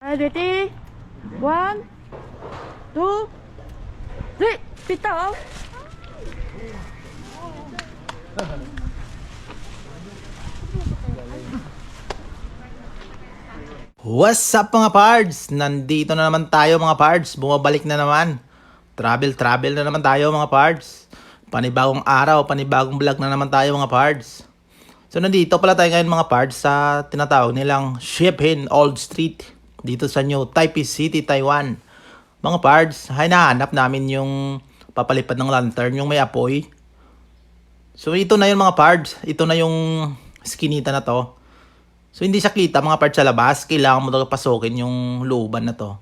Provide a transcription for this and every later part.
Ready? 1, 2, 3. Bitaw. What's up mga pards? Nandito na naman tayo mga pards. Bumabalik na naman. Travel na naman tayo mga pards. Panibagong araw, panibagong vlog na naman tayo mga pards. So nandito pala tayo ngayon mga pards sa tinatawag nilang Shipin Old Street. Dito sa New Taipei City, Taiwan. Mga pards, hinahanap namin yung papalipad ng lantern, yung may apoy. So ito na yun mga pards. Ito na yung skinita na to. So hindi siya kita mga parts sa labas, kailangan mo daw pasukin yung looban na to.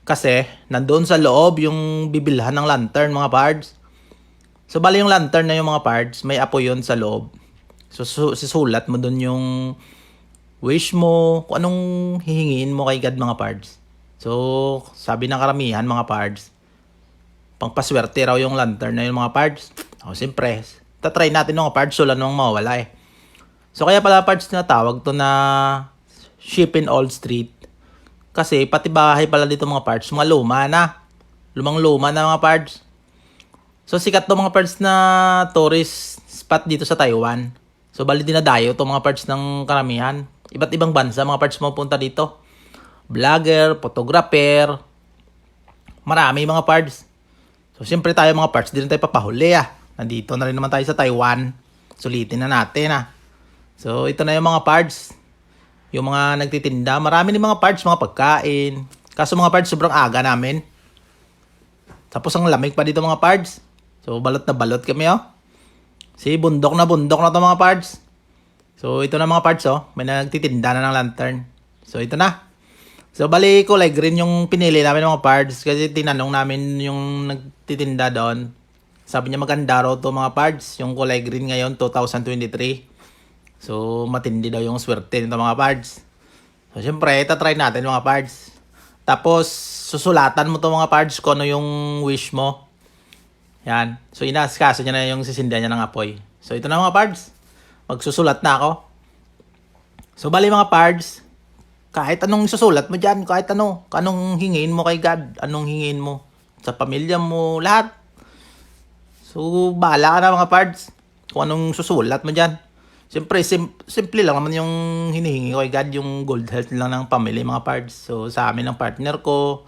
Kasi nandoon sa loob yung bibilhan ng lantern mga parts. So bali yung lantern na yung mga parts, may apoy yun sa loob. So sisulat mo doon yung wish mo, kung anong hihingin mo kay God mga parts. So sabi ng karamihan mga parts, pangpaswerte raw yung lantern na yung mga parts. O siyempre, tatry natin mga parts, wala namang mawala eh. So kaya pala parts na tawag to na Shipin Old Street. Kasi pati bahay pala dito mga parts, mga luma na. Lumang-luma na mga parts. So sikat to mga parts na tourist spot dito sa Taiwan. So bali dinadayo to mga parts ng karamihan. Iba't ibang bansa mga parts mapunta dito. Vlogger, photographer. Marami mga parts. So siyempre tayo mga parts, di rin tayo papahuli ah. Nandito na rin naman tayo sa Taiwan. Sulitin na natin ah. So, ito na yung mga parts. Yung mga nagtitinda. Marami din mga parts, mga pagkain. Kaso mga parts, sobrang aga namin. Tapos ang lamig pa dito mga parts. So, balot na balot kami oh. Bundok na to mga parts. So, ito na mga parts oh. May nagtitinda na ng lantern. So, ito na. So, bali kulay green yung pinili namin mga parts. Kasi tinanong namin yung nagtitinda doon. Sabi niya maganda raw to mga parts. Yung kulay green ngayon, 2023. So, matindi daw yung swerte nito mga pards. So, syempre, itatry natin mga pards. Tapos, susulatan mo to mga pards kung ano yung wish mo. Yan. So, inaaskaso niya na yung sisindihan niya ng apoy. So, ito na mga pards. Magsusulat na ako. So, bali mga pards, kahit anong susulat mo dyan, kahit anong hingin mo kay God, anong hingin mo sa pamilya mo, lahat. So, bahala ka na mga pards kung anong susulat mo dyan. Siyempre, simple lang naman yung hinihingi ko kay God, yung good health lang ng pamilya, mga parts. So, sa amin ng partner ko,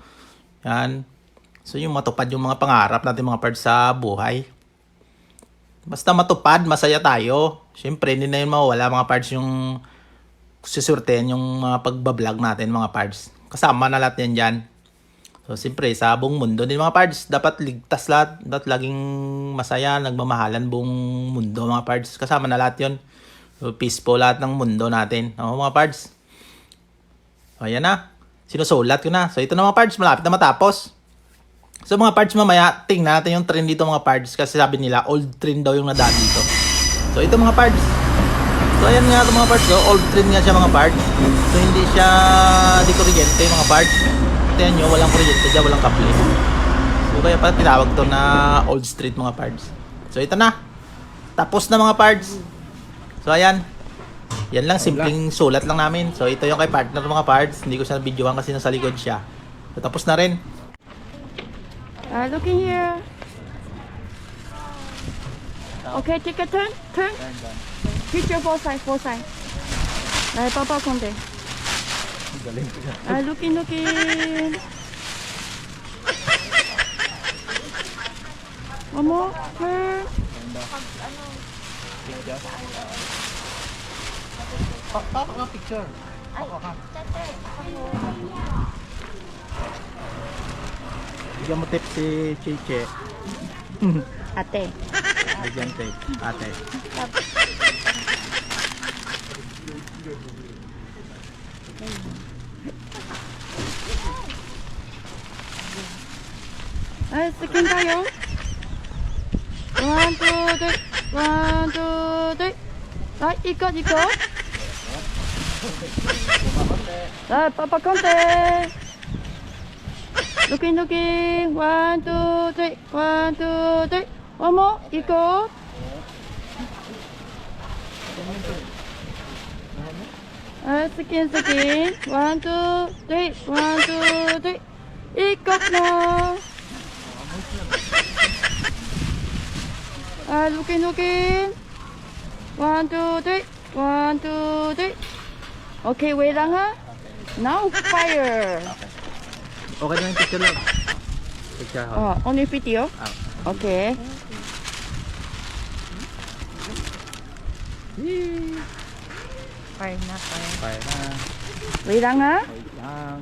yan. So, yung matupad yung mga pangarap natin mga parts sa buhay. Basta matupad, masaya tayo. Siyempre, hindi na yun mawala mga parts yung susurten yung mga pagbablog natin mga parts. Kasama na lahat yan dyan. So, siyempre, sa buong mundo din mga parts, dapat ligtas lahat. Dapat laging masaya, nagmamahalan buong mundo mga parts. Kasama na lahat yun. So, peaceful lahat ng mundo natin. O, mga parts. O, ayan na. Sinusulat ko na. So, ito na mga parts. Malapit na matapos. So, mga parts mamaya, tingnan natin yung trend dito mga parts. Kasi sabi nila, old trend daw yung nadaan dito. So, ito mga parts. So, ayan nga ito mga parts. So, old trend nga siya mga parts. So, hindi siya di kuryente mga parts. Tingnan nyo, walang kuryente dyan, walang kable. So, kaya pala tinawag to na old street mga parts. So, ito na. Tapos na mga parts. So, ayan. Yan lang, simpleng sulat lang namin. So, ito yung kay partner mga parts. Hindi ko siya na-videoan kasi nasa likod siya. So, tapos na rin. Looking here. Okay, take a turn. Picture four side. Papa konde. Looking. One more. Turn. Papa ka picture. Papa ka. Bigyan mo tip si Chiche. Ate. Bigyan tip. Ate. Skin tayo. 1, 2, 3. Ikot. Papa konte. Looking. 1, 2, 3. 1, 2, 3. One more. Ikot. skin, skin. 1, 2, 3. 1, 2, 3. Ikot na. Looking, looking. 1, 2, 3. 1, 2, 3. Okay, wait lang ha. Now, fire. Okay na yung picture lang. Picture ha. Oh, only video? Okay. Fire na, fire. Fire na. Wait lang ha. Wait lang.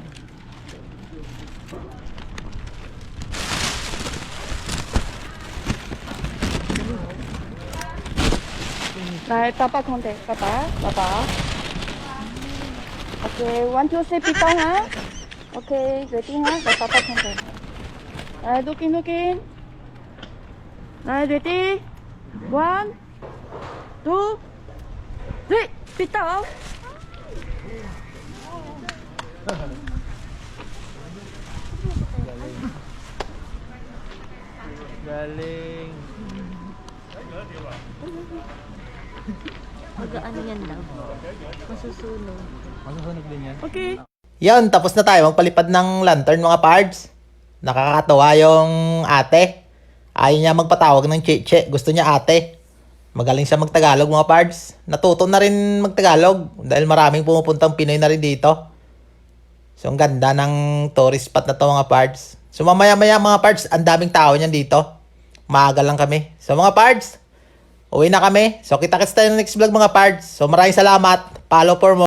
Này, papa konti. Papa, papa. Okay, 1, 2, 3, bitaw ha. Okay, ready ha. Này, papa konti. Looking, looking. Này, ready. 1, 2, 3, bitaw. Galing. Mag-ano yan daw. Masusunog. Masusunog din yan. Okay. Yan, tapos na tayo magpalipad ng lantern mga pards. Nakakatawa yung ate. Ayaw niya magpatawag ng che-che. Gusto niya ate. Magaling siya magtagalog mga pards. Natuto na rin magtagalog dahil maraming pumupuntang Pinoy na rin dito. So ang ganda ng tourist spot na to mga pards. So mamaya-maya mga pards, ang daming tao niyan dito. Maaga lang kami. So mga pards, uwi na kami. So kita-kits tayo ng next vlog mga pards. So maraming salamat. Follow for more.